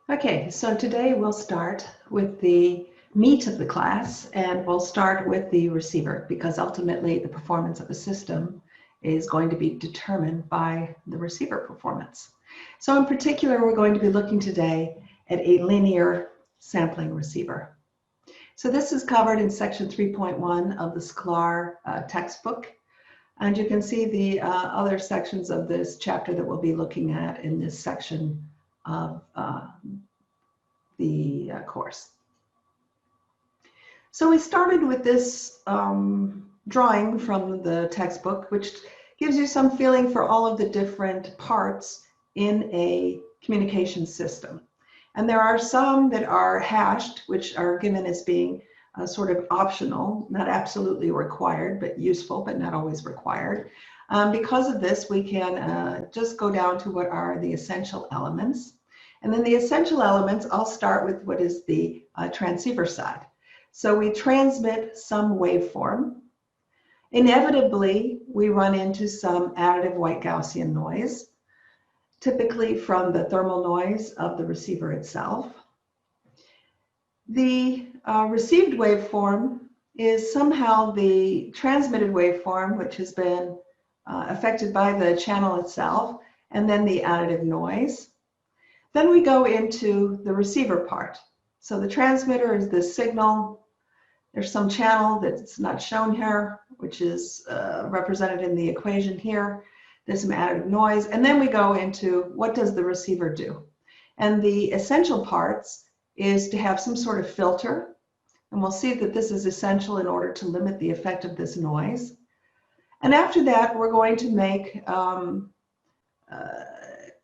Okay, so today we'll start with the meat of the class, and we'll start with the receiver because ultimately the performance of a system is going to be determined by the receiver performance. So in particular, we're going to be looking today at a linear sampling receiver. So this is covered in section 3.1 of the SCLAR textbook, and you can see the other sections of this chapter that we'll be looking at in this section of the course. So we started with this drawing from the textbook, which gives you some feeling for all of the different parts in a communication system. And there are some that are hashed, which are given as being sort of optional, not absolutely required, but useful, but not always required. Because of this, we can just go down to what are the essential elements. And then the essential elements, I'll start with what is the transceiver side. So we transmit some waveform. Inevitably, we run into some additive white Gaussian noise, typically from the thermal noise of the receiver itself. The received waveform is somehow the transmitted waveform, which has been affected by the channel itself, and then the additive noise. Then we go into the receiver part. So the transmitter is the signal. There's some channel that's not shown here, which is represented in the equation here. There's some additive noise. And then we go into what does the receiver do? And the essential parts is to have some sort of filter. And we'll see that this is essential in order to limit the effect of this noise. And after that, we're going to make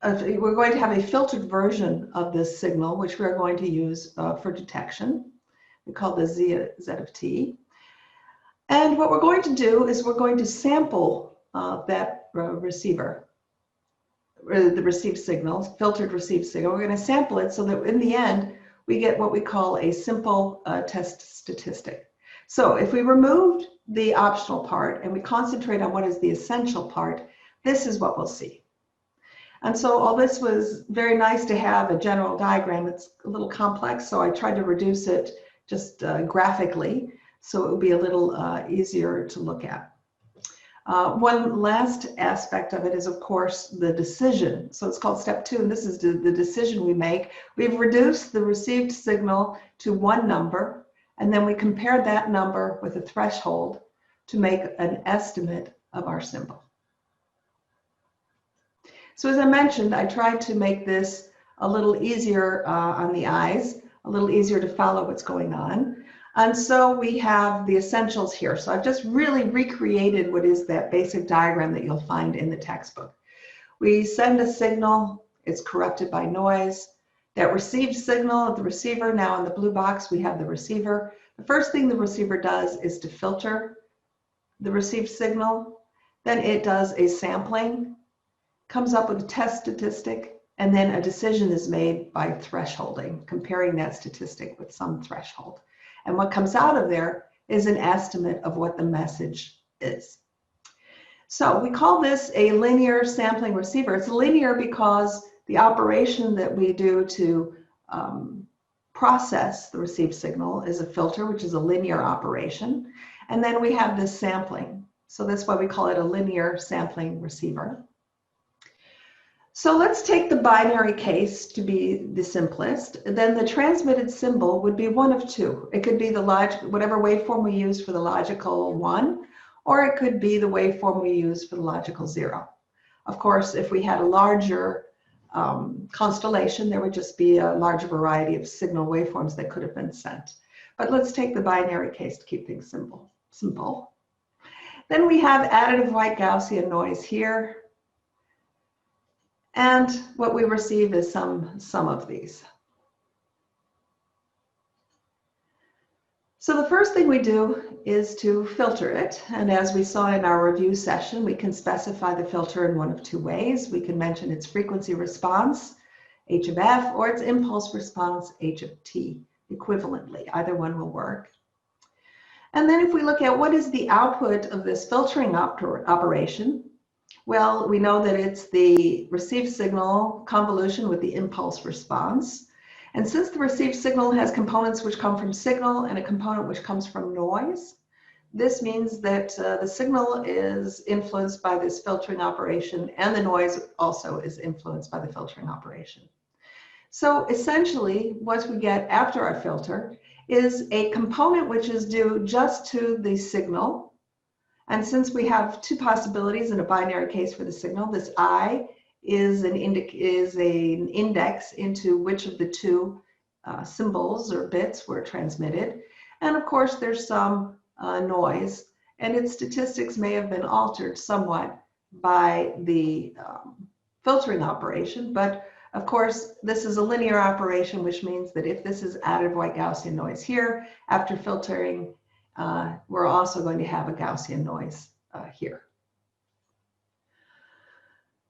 we're going to have a filtered version of this signal, which we're going to use for detection. We call this Z of T. And what we're going to do is we're going to sample that receiver, or the received signal, filtered received signal. We're going to sample it so that in the end, we get what we call a simple test statistic. So if we removed the optional part and we concentrate on what is the essential part, this is what we'll see. And so all this was very nice to have a general diagram. It's a little complex, so I tried to reduce it just graphically, so it would be a little easier to look at. One last aspect of it is, of course, the decision. So it's called step 2, and this is the decision we make. We've reduced the received signal to one number, and then we compare that number with a threshold to make an estimate of our symbol. So as I mentioned, I tried to make this a little easier on the eyes, a little easier to follow what's going on. And so we have the essentials here. So I've just really recreated what is that basic diagram that you'll find in the textbook. We send a signal, it's corrupted by noise. That received signal of the receiver, now in the blue box, we have the receiver. The first thing the receiver does is to filter the received signal. Then it does a sampling, comes up with a test statistic, and then a decision is made by thresholding, comparing that statistic with some threshold. And what comes out of there is an estimate of what the message is. So we call this a linear sampling receiver. It's linear because the operation that we do to process the received signal is a filter, which is a linear operation. And then we have this sampling. So that's why we call it a linear sampling receiver. So let's take the binary case to be the simplest. Then the transmitted symbol would be one of two. It could be the whatever waveform we use for the logical 1, or it could be the waveform we use for the logical 0. Of course, if we had a larger constellation, there would just be a larger variety of signal waveforms that could have been sent. But let's take the binary case to keep things simple. Then we have additive white Gaussian noise here. And what we receive is some of these. So the first thing we do is to filter it. And as we saw in our review session, we can specify the filter in one of two ways. We can mention its frequency response, H of F, or its impulse response, H of T, equivalently. Either one will work. And then if we look at what is the output of this filtering operation, well, we know that it's the received signal convolution with the impulse response. And since the received signal has components which come from signal and a component which comes from noise, this means that the signal is influenced by this filtering operation, and the noise also is influenced by the filtering operation. So essentially, what we get after our filter is a component which is due just to the signal. And since we have two possibilities in a binary case for the signal, this I is an index into which of the two symbols or bits were transmitted. And of course, there's some noise, and its statistics may have been altered somewhat by the filtering operation, but of course, this is a linear operation, which means that if this is added white Gaussian noise here, after filtering, we're also going to have a Gaussian noise here.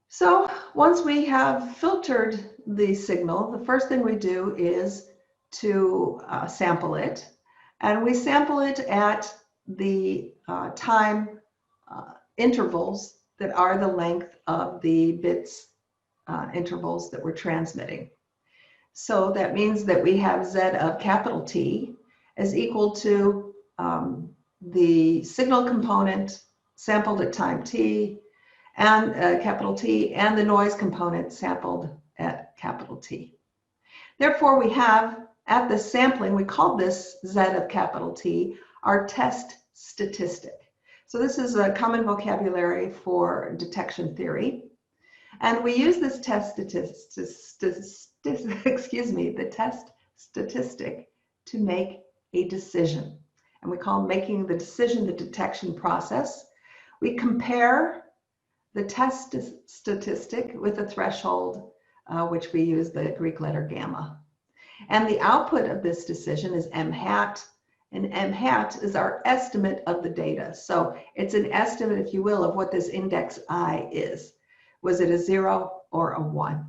So once we have filtered the signal, the first thing we do is to sample it. And we sample it at the time intervals that are the length of the bits intervals that we're transmitting. So that means that we have Z of capital T is equal to the signal component sampled at time T and capital T, and the noise component sampled at capital T. Therefore, we have at the sampling, we call this Z of capital T our test statistic. So this is a common vocabulary for detection theory. And we use this test statistic to make a decision. And we call making the decision the detection process. We compare the test statistic with a threshold, which we use the Greek letter gamma. And the output of this decision is M hat, and M hat is our estimate of the data. So it's an estimate, if you will, of what this index I is. Was it a 0 or a 1?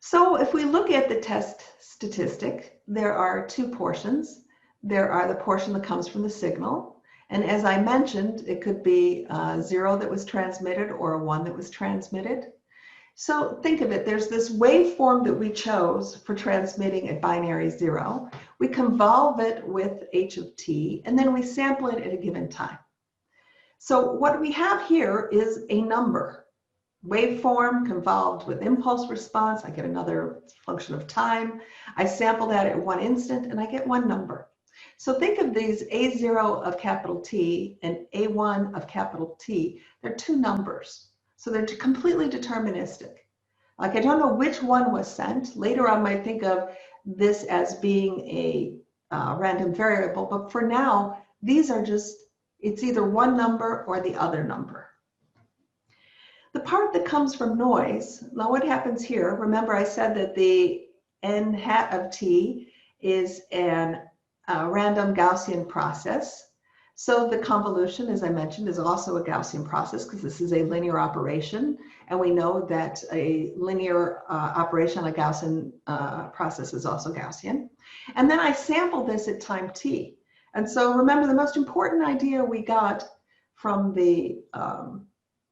So if we look at the test statistic, there are two portions. There are the portion that comes from the signal. And as I mentioned, it could be a 0 that was transmitted or a 1 that was transmitted. So think of it, there's this waveform that we chose for transmitting a binary 0. We convolve it with h of t, and then we sample it at a given time. So what we have here is a number. Waveform convolved with impulse response. I get another function of time. I sample that at one instant, and I get one number. So think of these A0 of capital T and A1 of capital T. They're two numbers. So they're completely deterministic. Like I don't know which one was sent. Later I might think of this as being a random variable, but for now, these are just, it's either one number or the other number. The part that comes from noise, now what happens here, remember I said that the n hat of t is an random Gaussian process. So the convolution, as I mentioned, is also a Gaussian process because this is a linear operation. And we know that a linear operation on a Gaussian process is also Gaussian. And then I sample this at time t. And so remember, the most important idea we got from the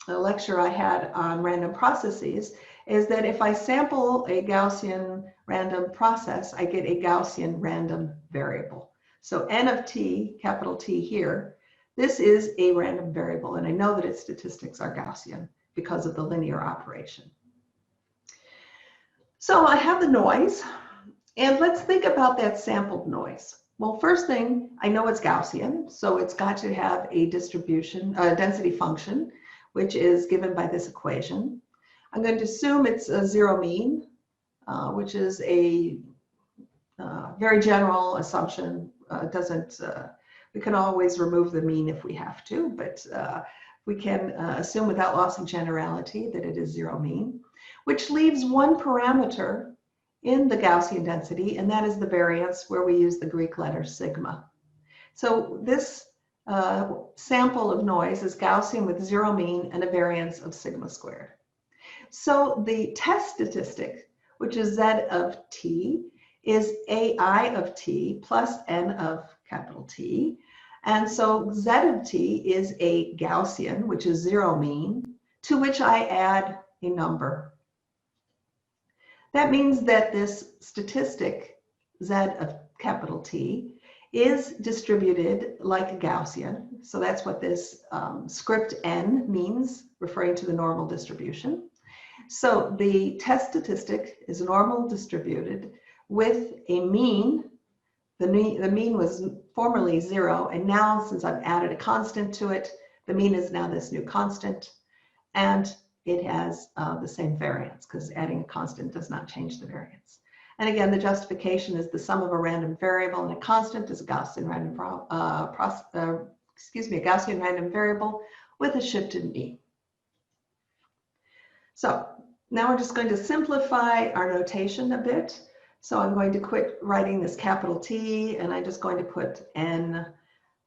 lecture I had on random processes is that if I sample a Gaussian random process, I get a Gaussian random variable. So n of t, capital T here, this is a random variable, and I know that its statistics are Gaussian because of the linear operation. So I have the noise, and let's think about that sampled noise. Well, first thing, I know it's Gaussian, so it's got to have a distribution, a density function, which is given by this equation. I'm going to assume it's a zero mean, which is a very general assumption. We can always remove the mean if we have to, but we can assume without loss of generality that it is zero mean, which leaves one parameter in the Gaussian density, and that is the variance, where we use the Greek letter sigma. So this sample of noise is Gaussian with zero mean and a variance of sigma squared. So the test statistic, which is Z of t, is AI of t plus n of capital T. And so Z of t is a Gaussian, which is zero mean, to which I add a number. That means that this statistic, Z of capital T, is distributed like a Gaussian. So that's what this script N means, referring to the normal distribution. So the test statistic is normal distributed with a mean. The mean was formerly 0, and now since I've added a constant to it, the mean is now this new constant, and it has the same variance because adding a constant does not change the variance. And again, the justification is the sum of a random variable and a constant is a Gaussian random a Gaussian random variable with a shifted mean. So now we're just going to simplify our notation a bit. So I'm going to quit writing this capital T, and I'm just going to put N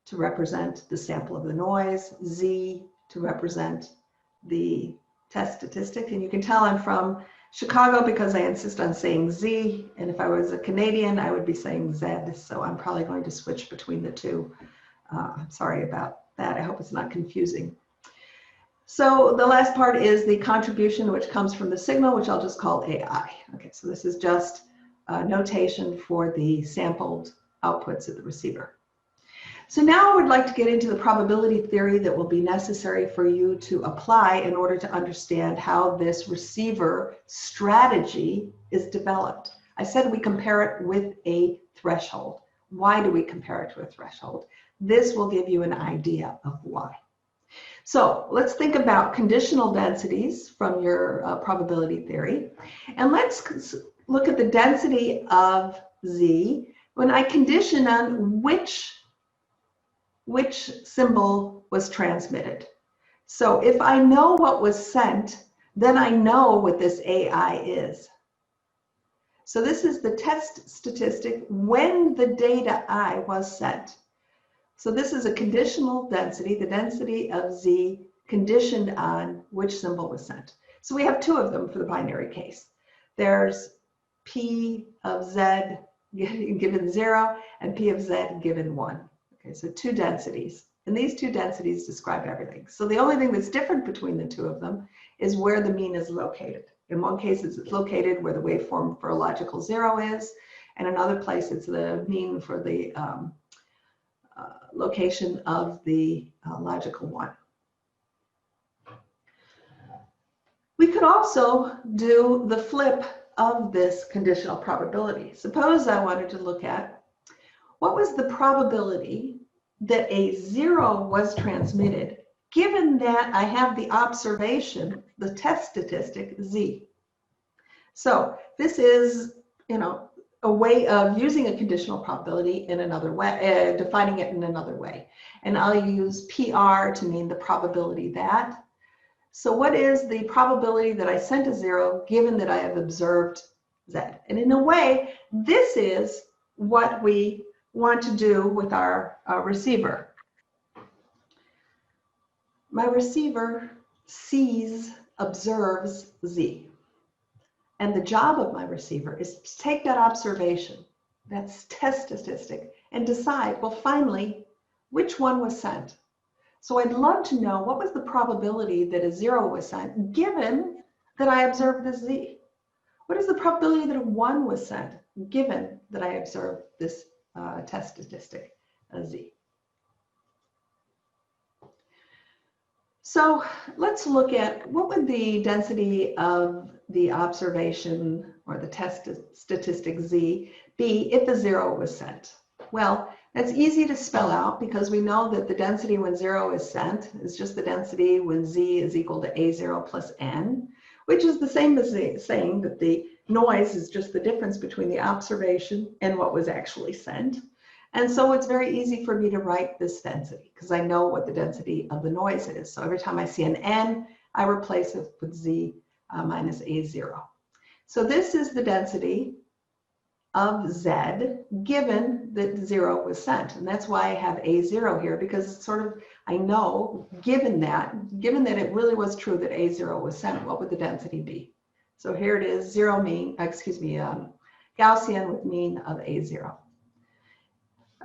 to represent the sample of the noise, Z to represent the test statistic. And you can tell I'm from Chicago because I insist on saying Z, and if I was a Canadian, I would be saying Z, so I'm probably going to switch between the two. I'm sorry about that. I hope it's not confusing. So the last part is the contribution, which comes from the signal, which I'll just call AI. Okay, so this is just notation for the sampled outputs of the receiver. So now I would like to get into the probability theory that will be necessary for you to apply in order to understand how this receiver strategy is developed. I said we compare it with a threshold. Why do we compare it to a threshold? This will give you an idea of why. So let's think about conditional densities from your probability theory. And let's look at the density of Z when I condition on which symbol was transmitted. So if I know what was sent, then I know what this AI is. So this is the test statistic when the data I was sent. So this is a conditional density, the density of Z conditioned on which symbol was sent. So we have two of them for the binary case. There's P of Z given 0 and P of Z given 1. Okay, so two densities. And these two densities describe everything. So the only thing that's different between the two of them is where the mean is located. In one case, it's located where the waveform for a logical 0 is, and in another place, it's the mean for the location of the logical 1. We could also do the flip of this conditional probability. Suppose I wanted to look at what was the probability that a 0 was transmitted given that I have the observation, the test statistic, Z. So this is, a way of using a conditional probability in another way, defining it in another way. And I'll use PR to mean the probability that. So what is the probability that I sent a 0 given that I have observed Z? And in a way, this is what we want to do with our receiver. My receiver sees, observes Z. And the job of my receiver is to take that observation, that's test statistic, and decide, well, finally, which one was sent. So I'd love to know what was the probability that a 0 was sent given that I observed this Z. What is the probability that a 1 was sent given that I observed this test statistic, Z? So let's look at what would the density of the observation or the test statistic Z be if a 0 was sent? Well, that's easy to spell out because we know that the density when 0 is sent is just the density when Z is equal to A0 plus N, which is the same as saying that the noise is just the difference between the observation and what was actually sent. And so it's very easy for me to write this density because I know what the density of the noise is. So every time I see an N, I replace it with Z minus A0. So this is the density of Z given that 0 was sent. And that's why I have A0 here, because it's sort of, I know, given that it really was true that A0 was sent, what would the density be? So here it is, Gaussian with mean of A0.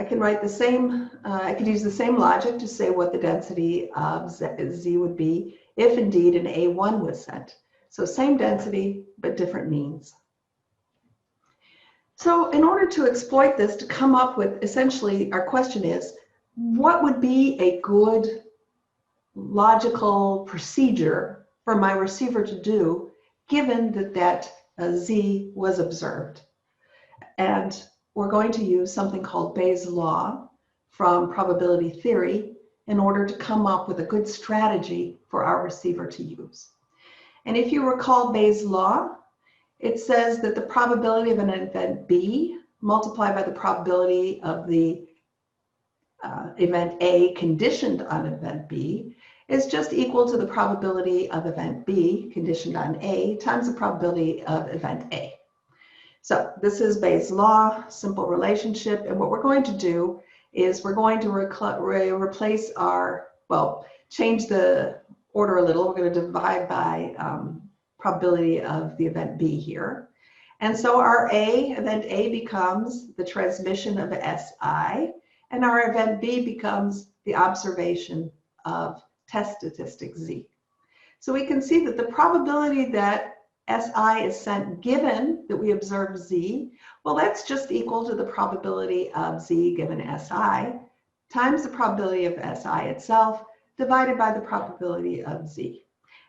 I can write the same, I could use the same logic to say what the density of Z would be if indeed an A1 was sent. So same density, but different means. So in order to exploit this, to come up with, essentially, our question is, what would be a good logical procedure for my receiver to do, given that Z was observed? And we're going to use something called Bayes' law from probability theory in order to come up with a good strategy for our receiver to use. And if you recall Bayes' law, it says that the probability of an event B multiplied by the probability of the event A conditioned on event B is just equal to the probability of event B conditioned on A times the probability of event A. So this is Bayes' law, simple relationship. And what we're going to do is we're going to replace our, well, change the order a little. We're going to divide by probability of the event B here. And so our event A becomes the transmission of SI, and our event B becomes the observation of test statistic Z. So we can see that the probability that SI is sent given that we observe Z, well, that's just equal to the probability of Z given SI times the probability of SI itself divided by the probability of Z.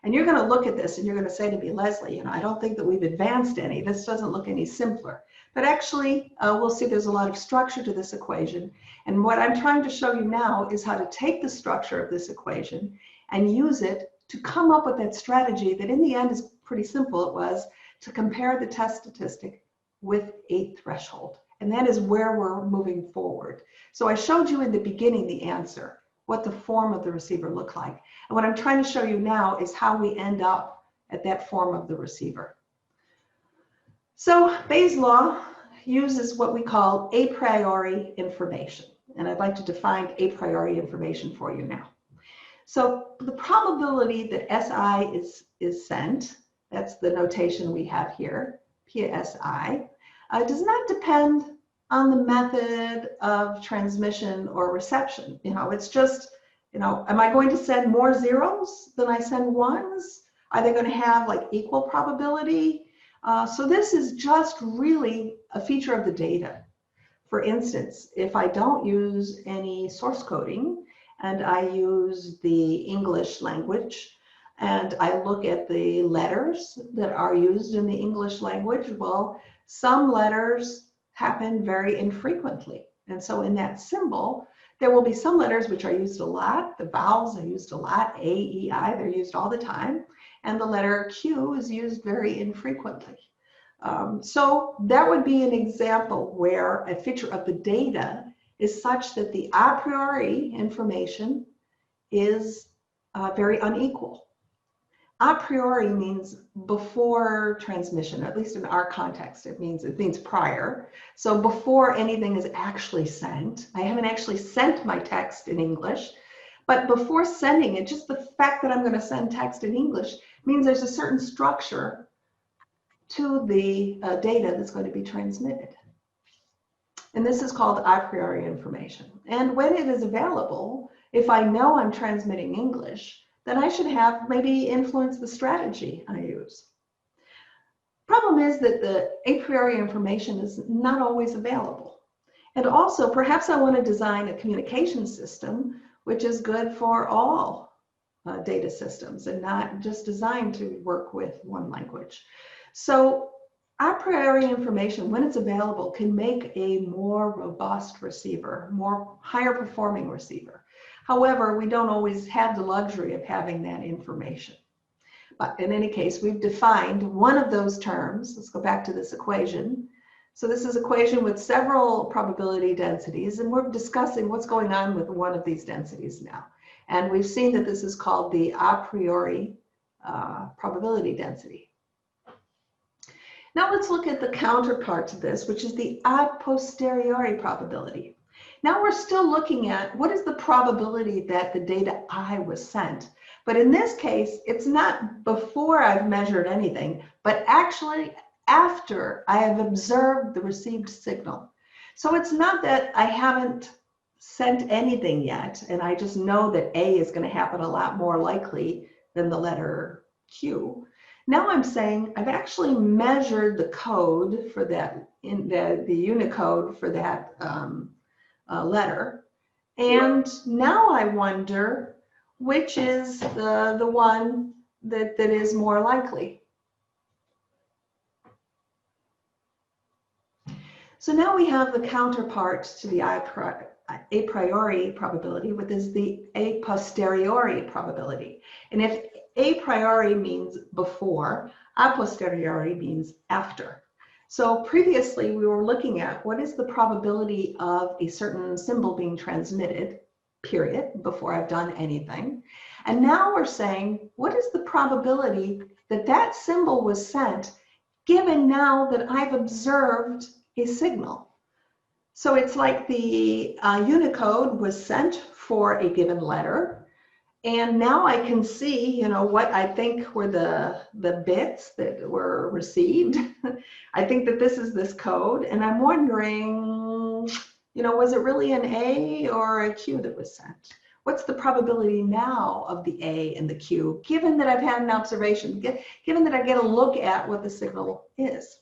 And you're going to look at this and you're going to say to me, Leslie, you know, I don't think that we've advanced any. This doesn't look any simpler. But actually, we'll see there's a lot of structure to this equation. And what I'm trying to show you now is how to take the structure of this equation and use it to come up with that strategy that in the end is pretty simple. It was to compare the test statistic with a threshold. And that is where we're moving forward. So I showed you in the beginning the answer, what the form of the receiver looked like. And what I'm trying to show you now is how we end up at that form of the receiver. So Bayes' law uses what we call a priori information. And I'd like to define a priori information for you now. So the probability that SI is sent, that's the notation we have here, PSI, does not depend on the method of transmission or reception. You know, it's just, you know, am I going to send more zeros than I send ones? Are they going to have like equal probability? So this is just really a feature of the data. For instance, if I don't use any source coding and I use the English language and I look at the letters that are used in the English language, well, some letters happen very infrequently. And so in that symbol, there will be some letters which are used a lot. The vowels are used a lot, A, E, I, they're used all the time. And the letter Q is used very infrequently. So that would be an example where a feature of the data is such that the a priori information is very unequal. A priori means before transmission, at least in our context, it means prior. So before anything is actually sent, I haven't actually sent my text in English, but before sending it, just the fact that I'm going to send text in English means there's a certain structure to the data that's going to be transmitted. And this is called a priori information. And when it is available, if I know I'm transmitting English, then I should have maybe influence the strategy I use. Problem is that the a priori information is not always available. And also, perhaps I want to design a communication system which is good for all data systems and not just designed to work with one language. So a priori information, when it's available, can make a more robust receiver, more higher performing receiver. However, we don't always have the luxury of having that information. But in any case, we've defined one of those terms. Let's go back to this equation. So this is an equation with several probability densities, and we're discussing what's going on with one of these densities now. And we've seen that this is called the a priori probability density. Now let's look at the counterpart to this, which is the a posteriori probability. Now we're still looking at what is the probability that the data I was sent. But in this case, it's not before I've measured anything, but actually after I have observed the received signal. So it's not that I haven't sent anything yet, and I just know that A is going to happen a lot more likely than the letter Q. Now I'm saying I've actually measured the code for that, in the Unicode for that letter. And now I wonder which is the one that is more likely. So now we have the counterpart to the a priori probability, which is the a posteriori probability. And if a priori means before, a posteriori means after. So previously we were looking at what is the probability of a certain symbol being transmitted, period, before I've done anything. And now we're saying, what is the probability that that symbol was sent, given now that I've observed a signal? So it's like the Unicode was sent for a given letter, and now I can see, what I think were the bits that were received. I think that this is this code, and I'm wondering, was it really an A or a Q that was sent? What's the probability now of the A and the Q, given that I've had an observation, given that I get a look at what the signal is?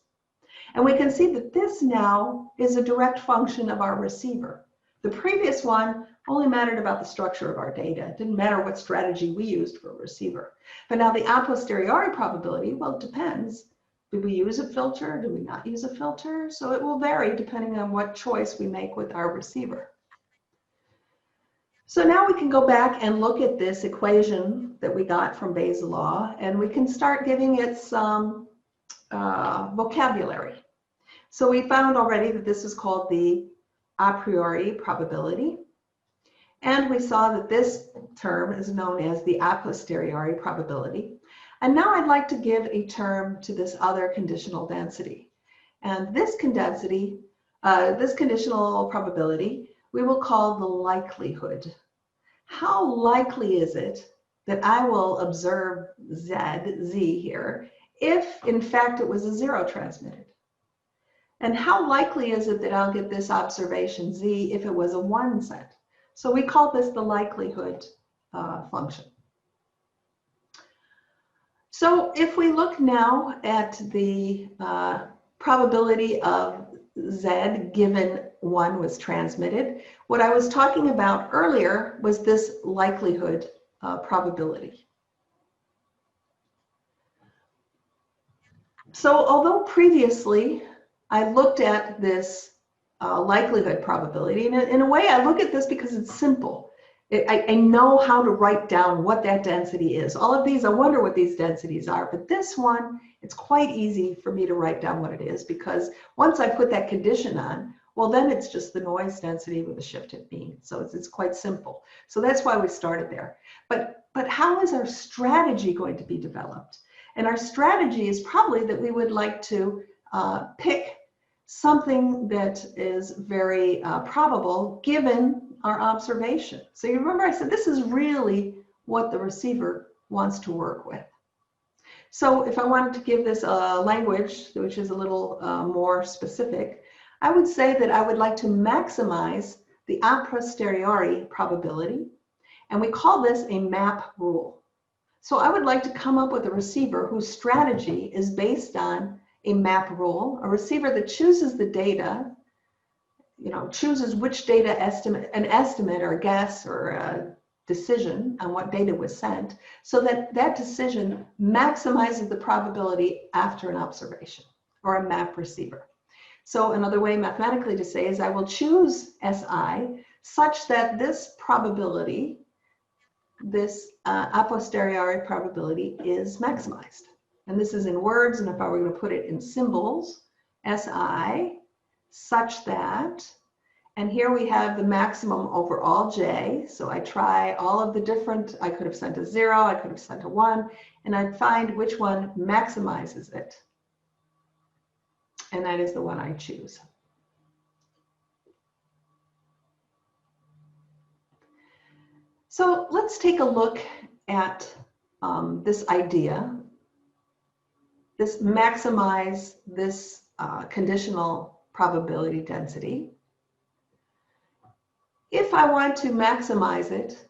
And we can see that this now is a direct function of our receiver. The previous one only mattered about the structure of our data. It didn't matter what strategy we used for a receiver. But now the a posteriori probability, well, it depends. Did we use a filter? Did we not use a filter? So it will vary depending on what choice we make with our receiver. So now we can go back and look at this equation that we got from Bayes' law, and we can start giving it some vocabulary. So we found already that this is called the a priori probability. And we saw that this term is known as the a posteriori probability. And now I'd like to give a term to this other conditional density. And this conditional probability, we will call the likelihood. How likely is it that I will observe Z here, if in fact it was a 0 transmitted? And how likely is it that I'll get this observation Z if it was a 1 sent? So we call this the likelihood function. So if we look now at the probability of Z given 1 was transmitted, what I was talking about earlier was this likelihood probability. So although previously I looked at this likelihood probability, and in a way I look at this because it's simple. I know how to write down what that density is. All of these, I wonder what these densities are, but this one, it's quite easy for me to write down what it is, because once I put that condition on, well, then it's just the noise density with a shifted mean. So it's quite simple. So that's why we started there. But how is our strategy going to be developed? And our strategy is probably that we would like to pick something that is very probable given our observation. So you remember I said this is really what the receiver wants to work with. So if I wanted to give this a language which is a little more specific, I would say that I would like to maximize the a posteriori probability, and we call this a map rule. So I would like to come up with a receiver whose strategy is based on a map rule, a receiver that chooses the data, chooses which data an estimate or a guess or a decision on what data was sent, so that that decision maximizes the probability after an observation, or a map receiver. So another way mathematically to say is I will choose SI such that this probability, this a posteriori probability, is maximized. And this is in words, and if I were going to put it in symbols, SI such that, and here we have the maximum over all J. So I try all of the different, I could have sent a 0, I could have sent a 1, and I'd find which one maximizes it. And that is the one I choose. So let's take a look at this idea, this maximize this conditional probability density. If I want to maximize it,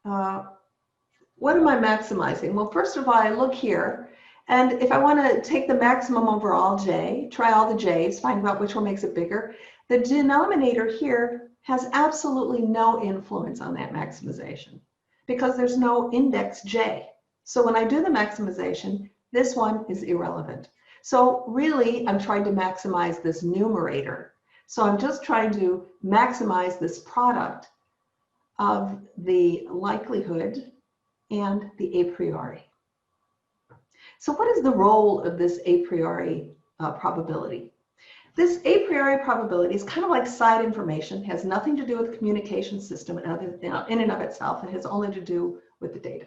what am I maximizing? Well, first of all, I look here And if I want to take the maximum over all j, try all the j's, find out which one makes it bigger, the denominator here has absolutely no influence on that maximization because there's no index j. So when I do the maximization, this one is irrelevant. So really, I'm trying to maximize this numerator. So I'm just trying to maximize this product of the likelihood and the a priori. So what is the role of this a priori probability? This a priori probability is kind of like side information, has nothing to do with the communication system in and of itself. It has only to do with the data,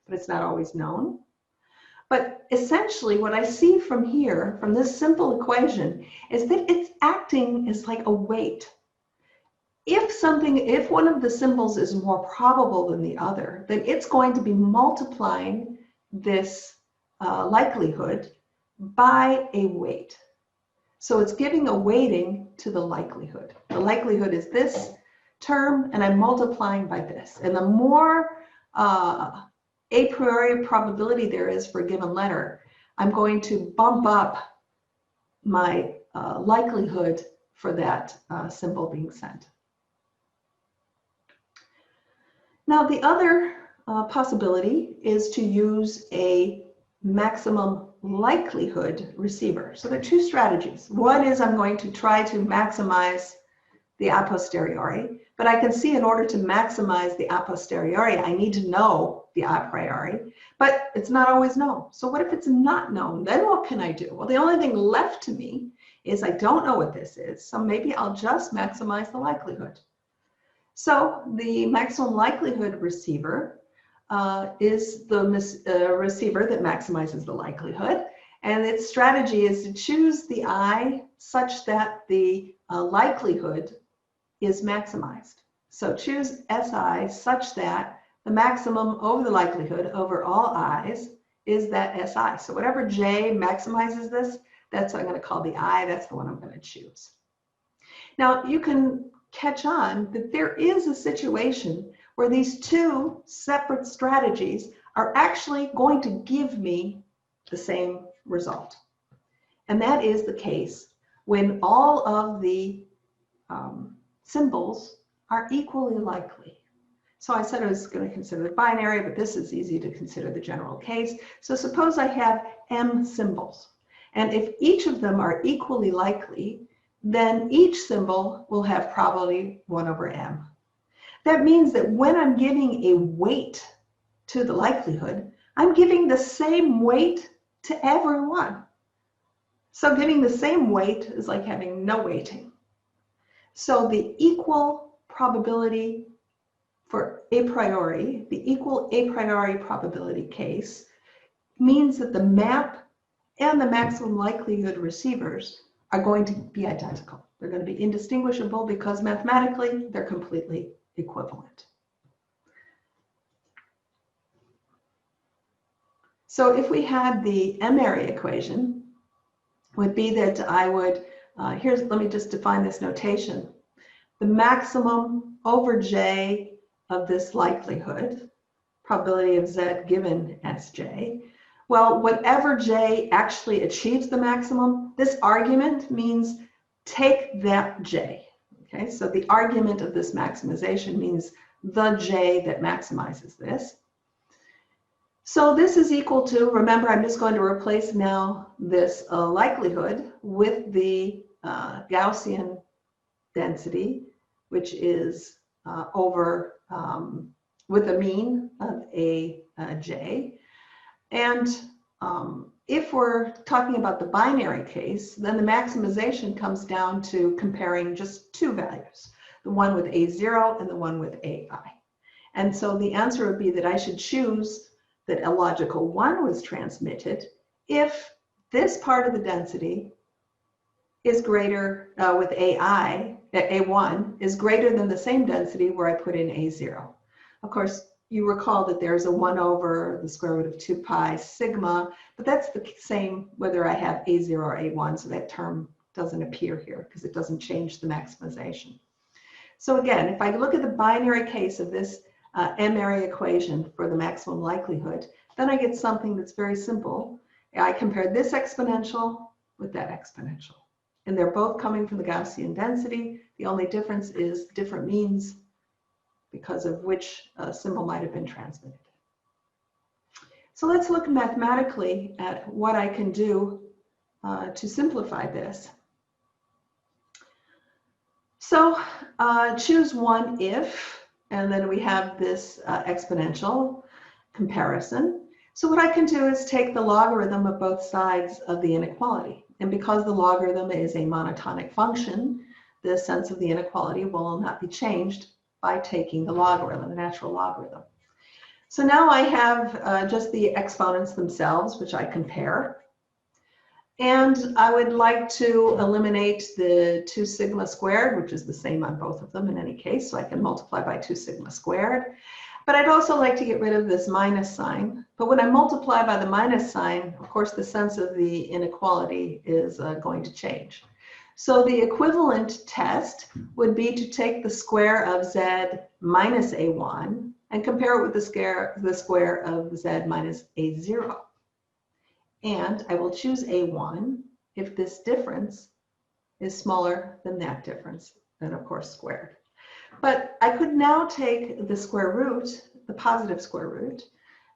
but it's not always known. But essentially what I see from here, from this simple equation, is that it's acting as like a weight. If one of the symbols is more probable than the other, then it's going to be multiplying this likelihood by a weight. So it's giving a weighting to the likelihood. The likelihood is this term, and I'm multiplying by this. And the more a priori probability there is for a given letter, I'm going to bump up my likelihood for that symbol being sent. Now, the other possibility is to use a maximum likelihood receiver. So there are two strategies. One is I'm going to try to maximize the a posteriori, but I can see in order to maximize the a posteriori, I need to know the a priori, but it's not always known. So what if it's not known? Then what can I do? Well, the only thing left to me is I don't know what this is, so maybe I'll just maximize the likelihood. So the maximum likelihood receiver is the receiver that maximizes the likelihood, and its strategy is to choose the I such that the likelihood is maximized. So choose SI such that the maximum over the likelihood over all I's is that SI. So whatever J maximizes this, that's what I'm going to call the I, that's the one I'm going to choose. Now you can catch on that there is a situation where these two separate strategies are actually going to give me the same result. And that is the case when all of the symbols are equally likely. So I said I was going to consider the binary, but this is easy to consider the general case. So suppose I have m symbols, and if each of them are equally likely, then each symbol will have probability 1 over m. That means that when I'm giving a weight to the likelihood, I'm giving the same weight to everyone. So giving the same weight is like having no weighting. So the equal probability for a priori, the equal a priori probability case, means that the map and the maximum likelihood receivers are going to be identical. They're going to be indistinguishable because mathematically they're completely equivalent. So if we had the M-area equation, would be that I would, let me just define this notation. The maximum over J of this likelihood, probability of Z given Sj, well, whatever J actually achieves the maximum, this argument means take that J. Okay, so the argument of this maximization means the J that maximizes this. So this is equal to, remember, I'm just going to replace now this likelihood with the Gaussian density, which is over with a mean of a J. And if we're talking about the binary case, then the maximization comes down to comparing just two values, the one with A0 and the one with AI. And so the answer would be that I should choose that a logical 1 was transmitted if this part of the density is greater with AI, A1 is greater than the same density where I put in A0. Of course, you recall that there's a 1 over the square root of 2 pi sigma, but that's the same whether I have A0 or A1, so that term doesn't appear here because it doesn't change the maximization. So again, if I look at the binary case of this M-area equation for the maximum likelihood, then I get something that's very simple. I compare this exponential with that exponential. And they're both coming from the Gaussian density. The only difference is different means because of which symbol might have been transmitted. So let's look mathematically at what I can do to simplify this. So choose one if, and then we have this exponential comparison. So what I can do is take the logarithm of both sides of the inequality. And because the logarithm is a monotonic function, the sense of the inequality will not be changed by taking the logarithm, the natural logarithm. So now I have just the exponents themselves, which I compare. And I would like to eliminate the 2 sigma squared, which is the same on both of them in any case, so I can multiply by 2 sigma squared. But I'd also like to get rid of this minus sign. But when I multiply by the minus sign, of course, the sense of the inequality is going to change. So the equivalent test would be to take the square of z minus a1 and compare it with the square of z minus a0. And I will choose a1 if this difference is smaller than that difference, then of course squared. But I could now take the square root, the positive square root,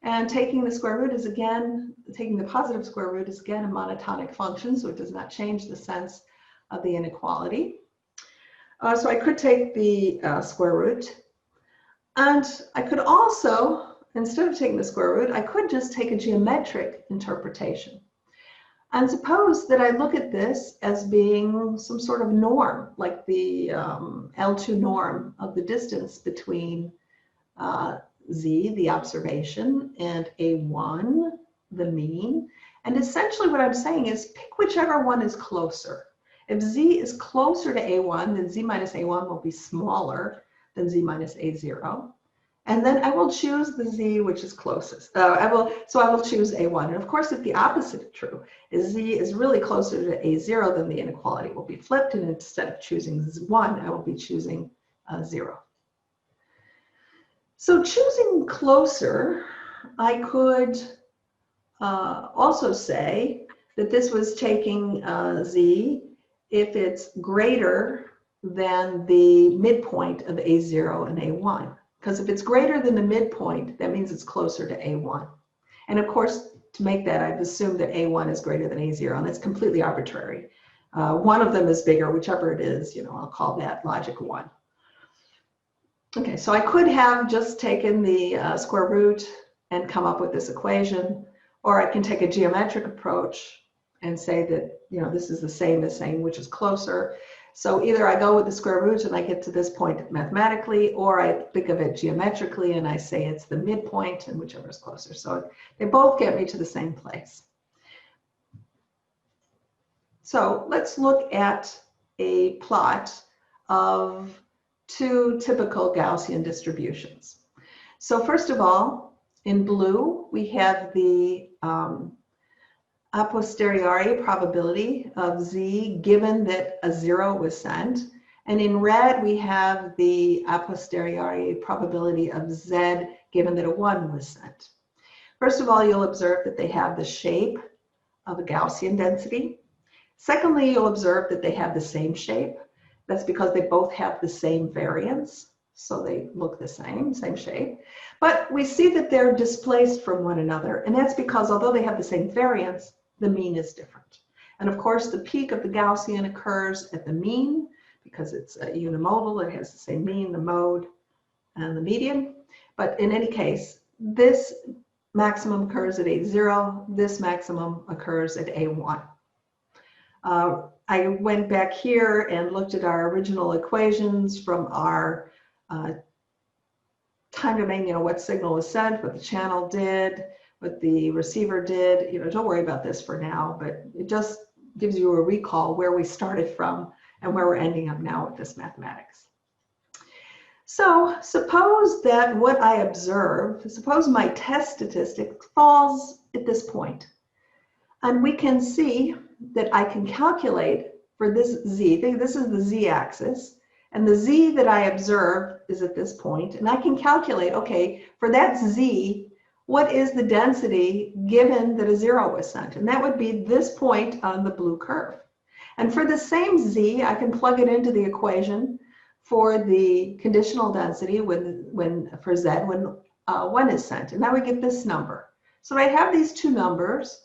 and taking the square root is again, taking the positive square root is again a monotonic function, so it does not change the sense of the inequality. So I could take the square root, and I could also, instead of taking the square root, I could just take a geometric interpretation. And suppose that I look at this as being some sort of norm, like the L2 norm of the distance between Z, the observation, and A1, the mean. And essentially what I'm saying is pick whichever one is closer. If Z is closer to A1, then Z minus A1 will be smaller than Z minus A0. And then I will choose the Z which is closest. I will choose A1. And of course, if the opposite is true, is Z is really closer to A0, then the inequality will be flipped. And instead of choosing 1, I will be choosing 0. So choosing closer, I could also say that this was taking Z if it's greater than the midpoint of A0 and A1. Because if it's greater than the midpoint, that means it's closer to A1. And of course, to make that, I've assumed that A1 is greater than A0, and it's completely arbitrary. One of them is bigger, whichever it is, I'll call that logic 1. Okay, so I could have just taken the square root and come up with this equation, or I can take a geometric approach and say that, this is the same as saying which is closer. So either I go with the square root and I get to this point mathematically, or I think of it geometrically and I say it's the midpoint and whichever is closer. So they both get me to the same place. So let's look at a plot of 2 typical Gaussian distributions. So first of all, in blue, we have the a posteriori probability of Z given that a 0 was sent. And in red, we have the a posteriori probability of Z given that a 1 was sent. First of all, you'll observe that they have the shape of a Gaussian density. Secondly, you'll observe that they have the same shape. That's because they both have the same variance. So they look the same shape. But we see that they're displaced from one another. And that's because although they have the same variance, the mean is different. And of course, the peak of the Gaussian occurs at the mean because it's unimodal. It has the same mean, the mode, and the median. But in any case, this maximum occurs at A0. This maximum occurs at A1. I went back here and looked at our original equations from our time domain, what signal was sent, what the channel did, what the receiver did. Don't worry about this for now, but it just gives you a recall where we started from and where we're ending up now with this mathematics. So suppose that what I observe, suppose my test statistic falls at this point. And we can see that I can calculate for this Z, this is the Z axis, and the Z that I observe is at this point, and I can calculate, okay, for that Z, what is the density given that a 0 was sent? And that would be this point on the blue curve. And for the same z, I can plug it into the equation for the conditional density for z when 1 is sent. And now we get this number. So I have these two numbers.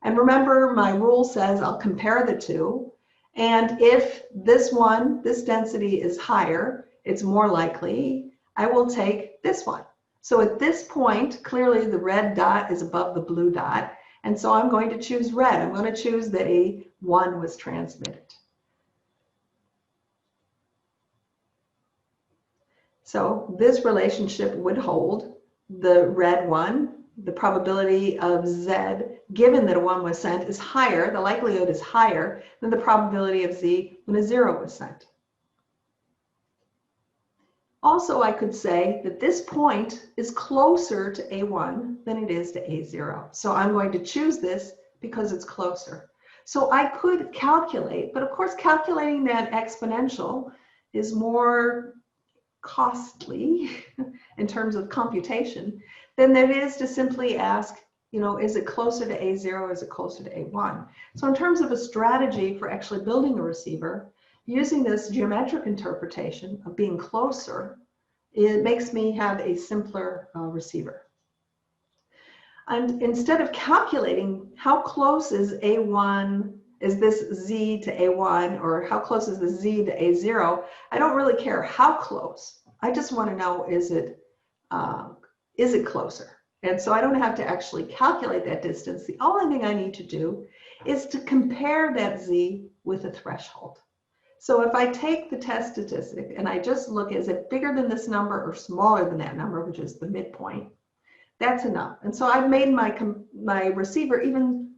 And remember, my rule says I'll compare the two. And if this density is higher, it's more likely I will take this one. So at this point, clearly the red dot is above the blue dot. And so I'm going to choose red. I'm going to choose that a 1 was transmitted. So this relationship would hold. The red one, the probability of z given that a 1 was sent is higher, the likelihood is higher than the probability of z when a 0 was sent. Also, I could say that this point is closer to A1 than it is to A0. So I'm going to choose this because it's closer. So I could calculate, but of course calculating that exponential is more costly in terms of computation than it is to simply ask, is it closer to A0 or is it closer to A1? So in terms of a strategy for actually building a receiver, using this geometric interpretation of being closer, it makes me have a simpler receiver. And instead of calculating how close is A1, is this Z to A1, or how close is the Z to A0, I don't really care how close. I just want to know, is it closer? And so I don't have to actually calculate that distance. The only thing I need to do is to compare that Z with a threshold. So if I take the test statistic and I just look, is it bigger than this number or smaller than that number, which is the midpoint, that's enough. And so I've made my receiver even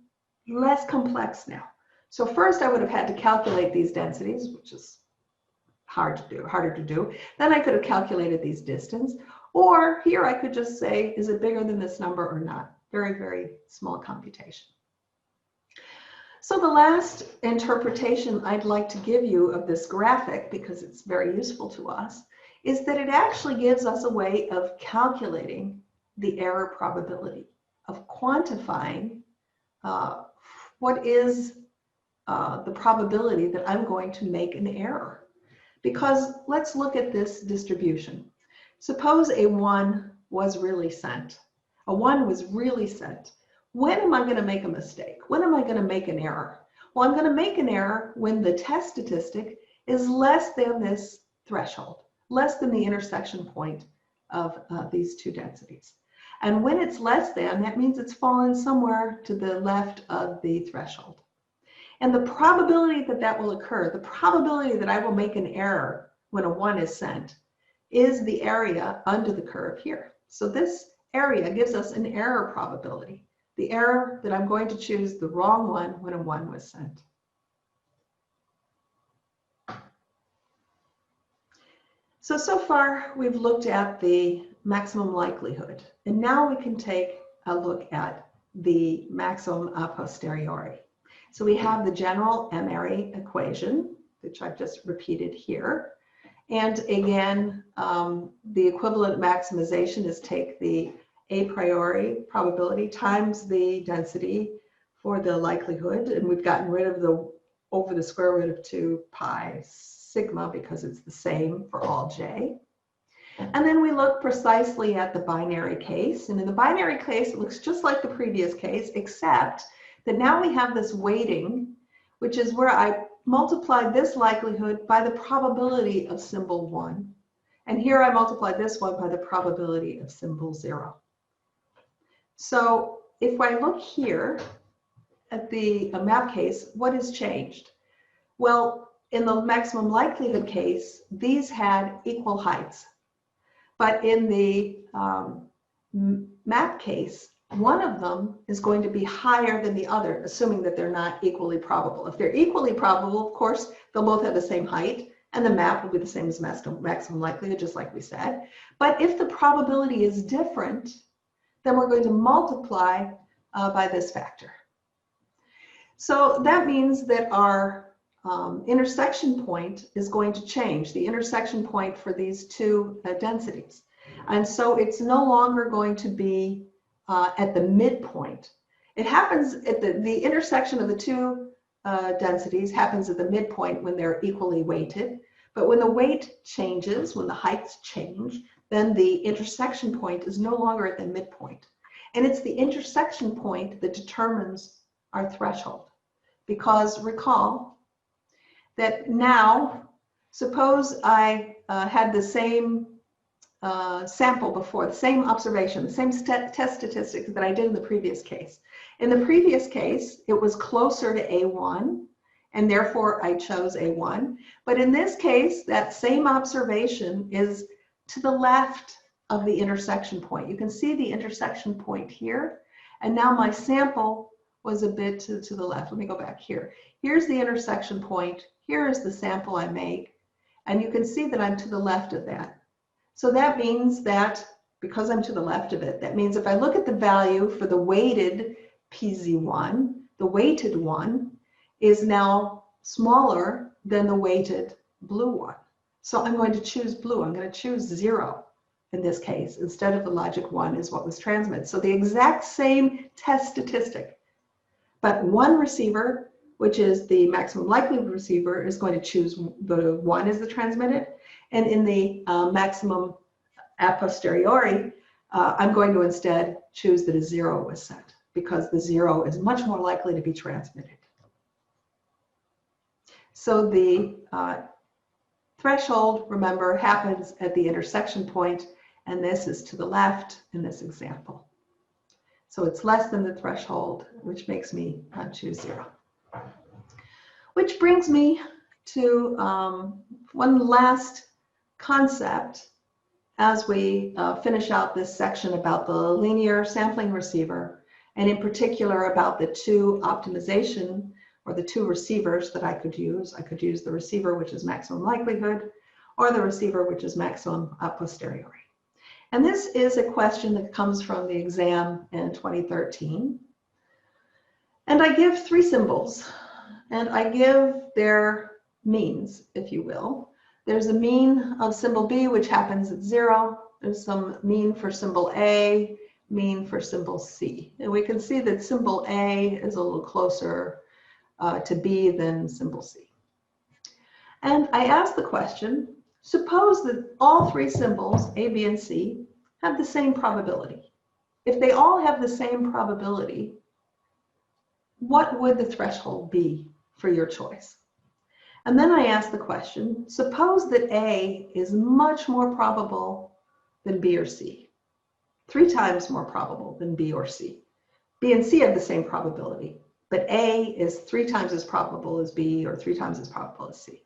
less complex now. So first I would have had to calculate these densities, which is harder to do. Then I could have calculated these distance, or here I could just say, is it bigger than this number or not? Very, very small computation. So the last interpretation I'd like to give you of this graphic, because it's very useful to us, is that it actually gives us a way of calculating the error probability, of quantifying what is the probability that I'm going to make an error. Because let's look at this distribution. Suppose a 1 was really sent. A 1 was really sent. When am I going to make a mistake? When am I going to make an error? Well, I'm going to make an error when the test statistic is less than this threshold, less than the intersection point of these two densities. And when it's less than, that means it's fallen somewhere to the left of the threshold. And the probability that that will occur, the probability that I will make an error when a 1 is sent, is the area under the curve here. So this area gives us an error probability, the error that I'm going to choose the wrong one when a 1 was sent. So far we've looked at the maximum likelihood, and now we can take a look at the maximum a posteriori. So we have the general M-ary equation, which I've just repeated here. And again, the equivalent maximization is take the a priori probability times the density for the likelihood. And we've gotten rid of the over the square root of 2 pi sigma because it's the same for all j. And then we look precisely at the binary case. And in the binary case, it looks just like the previous case, except that now we have this weighting, which is where I multiply this likelihood by the probability of symbol 1. And here I multiply this one by the probability of symbol 0. So if I look here at the map case, what has changed? Well, in the maximum likelihood case, these had equal heights. But in the map case, one of them is going to be higher than the other, assuming that they're not equally probable. If they're equally probable, of course, they'll both have the same height, and the map will be the same as maximum likelihood, just like we said. But if the probability is different, then we're going to multiply by this factor. So that means that our intersection point is going to change, the intersection point for these two densities. And so it's no longer going to be at the midpoint. It happens at the intersection of the two densities happens at the midpoint when they're equally weighted. But when the weight changes, when the heights change, then the intersection point is no longer at the midpoint. And it's the intersection point that determines our threshold. Because recall that now, suppose I had the same sample before, the same observation, the same test statistics that I did in the previous case. In the previous case, it was closer to A1, and therefore I chose A1. But in this case, that same observation is to the left of the intersection point. You can see the intersection point here, and now my sample was a bit to the left. Let me go back here. Here's the intersection point. Here is the sample I make, and you can see that I'm to the left of that. So that means that because I'm to the left of it, that means if I look at the value for the weighted PZ1, the weighted one is now smaller than the weighted blue one. So I'm going to choose blue. I'm going to choose 0 in this case instead of the logic 1 is what was transmitted. So the exact same test statistic, but one receiver, which is the maximum likelihood receiver, is going to choose the 1 as the transmitted. And in the maximum a posteriori, I'm going to instead choose that a 0 was set because the 0 is much more likely to be transmitted. So the threshold, remember, happens at the intersection point, and this is to the left in this example. So it's less than the threshold, which makes me choose 0. Which brings me to one last concept as we finish out this section about the linear sampling receiver, and in particular about the two optimization or the two receivers that I could use. I could use the receiver which is maximum likelihood or the receiver which is maximum a posteriori. And this is a question that comes from the exam in 2013. And I give 3 symbols, and I give their means, if you will. There's a mean of symbol B, which happens at 0. There's some mean for symbol A, mean for symbol C. And we can see that symbol A is a little closer to B than symbol C. And I ask the question, suppose that all 3 symbols, A, B, and C, have the same probability. If they all have the same probability, what would the threshold be for your choice? And then I ask the question, suppose that A is much more probable than B or C, 3 times more probable than B or C. B and C have the same probability, but A is 3 times as probable as B or 3 times as probable as C.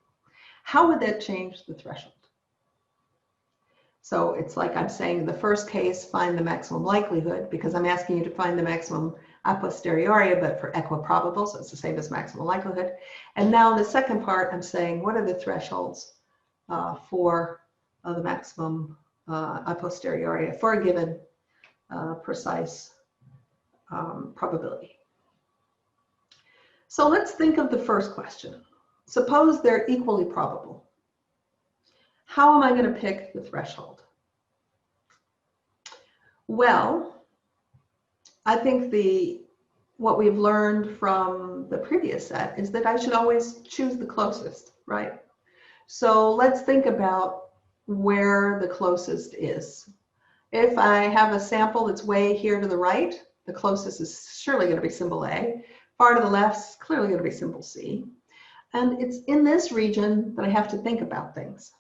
How would that change the threshold? So it's like I'm saying in the first case, find the maximum likelihood, because I'm asking you to find the maximum a posteriori, but for equiprobable, so it's the same as maximum likelihood. And now in the second part, I'm saying, what are the thresholds for the maximum a posteriori for a given precise probability? So let's think of the first question. Suppose they're equally probable. How am I going to pick the threshold? Well, I think what we've learned from the previous set is that I should always choose the closest, right? So let's think about where the closest is. If I have a sample that's way here to the right, the closest is surely going to be symbol A. Far to the left is clearly going to be symbol C. And it's in this region that I have to think about things.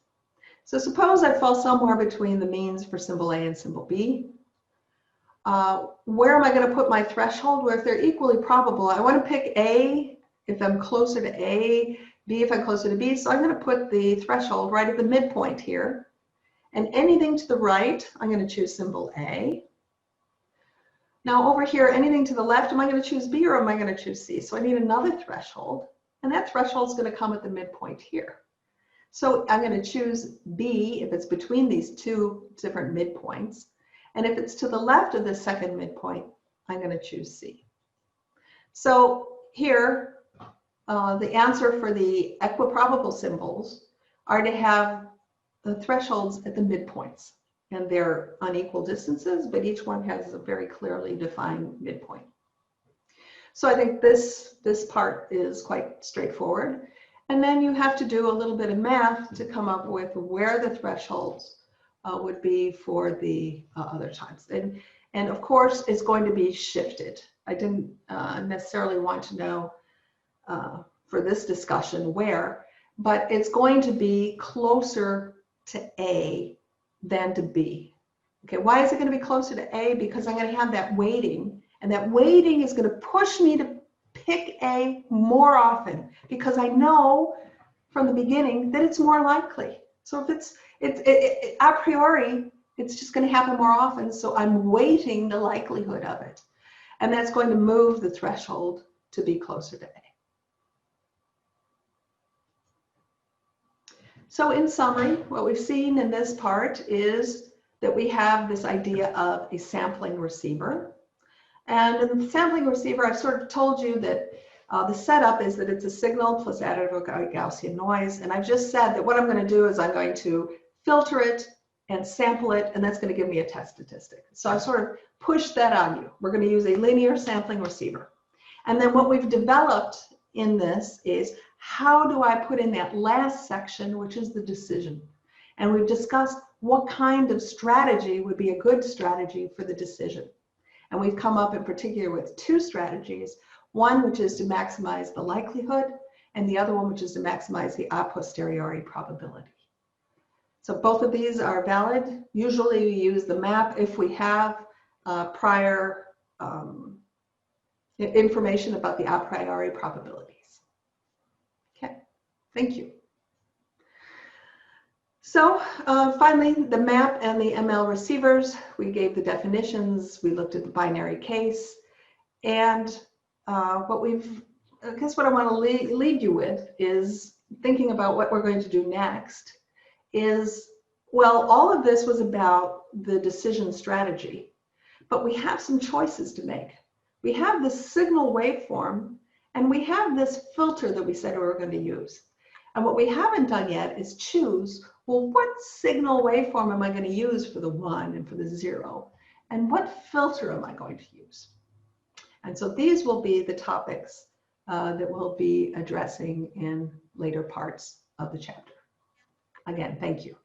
So suppose I fall somewhere between the means for symbol A and symbol B. Where am I going to put my threshold? Well, if they're equally probable, I want to pick A if I'm closer to A, B if I'm closer to B. So I'm going to put the threshold right at the midpoint here. And anything to the right, I'm going to choose symbol A. Now over here, anything to the left, am I going to choose B or am I going to choose C? So I need another threshold, and that threshold is going to come at the midpoint here. So I'm going to choose B if it's between these 2 different midpoints. And if it's to the left of the second midpoint, I'm going to choose C. So here, the answer for the equiprobable symbols are to have the thresholds at the midpoints. and they're unequal distances, but each one has a very clearly defined midpoint. So I think this part is quite straightforward. And then you have to do a little bit of math to come up with where the thresholds would be for the other times. And of course, it's going to be shifted. I didn't necessarily want to know for this discussion where, but it's going to be closer to A than to B. Okay, why is it going to be closer to A? Because I'm going to have that weighting, and that weighting is going to push me to pick A more often because I know from the beginning that it's more likely. So if it's a priori, it's just going to happen more often. So I'm weighting the likelihood of it. And that's going to move the threshold to be closer to A. So in summary, what we've seen in this part is that we have this idea of a sampling receiver. And in the sampling receiver, I've sort of told you that the setup is that it's a signal plus additive Gaussian noise. And I've just said that what I'm going to do is I'm going to filter it and sample it, and that's going to give me a test statistic. So I've sort of pushed that on you. We're going to use a linear sampling receiver. And then what we've developed in this is how do I put in that last section, which is the decision. And we've discussed what kind of strategy would be a good strategy for the decision. And we've come up in particular with two strategies, one which is to maximize the likelihood, and the other one which is to maximize the a posteriori probability. So both of these are valid. Usually we use the map if we have prior information about the a priori probabilities. Okay, thank you. So finally, the map and the ML receivers, we gave the definitions, we looked at the binary case, and I guess what I want to leave you with is thinking about what we're going to do next is, well, all of this was about the decision strategy, but we have some choices to make. We have this signal waveform, and we have this filter that we said we were going to use. And what we haven't done yet is choose, well, what signal waveform am I going to use for the 1 and for the 0? And what filter am I going to use? And so these will be the topics that we'll be addressing in later parts of the chapter. Again, thank you.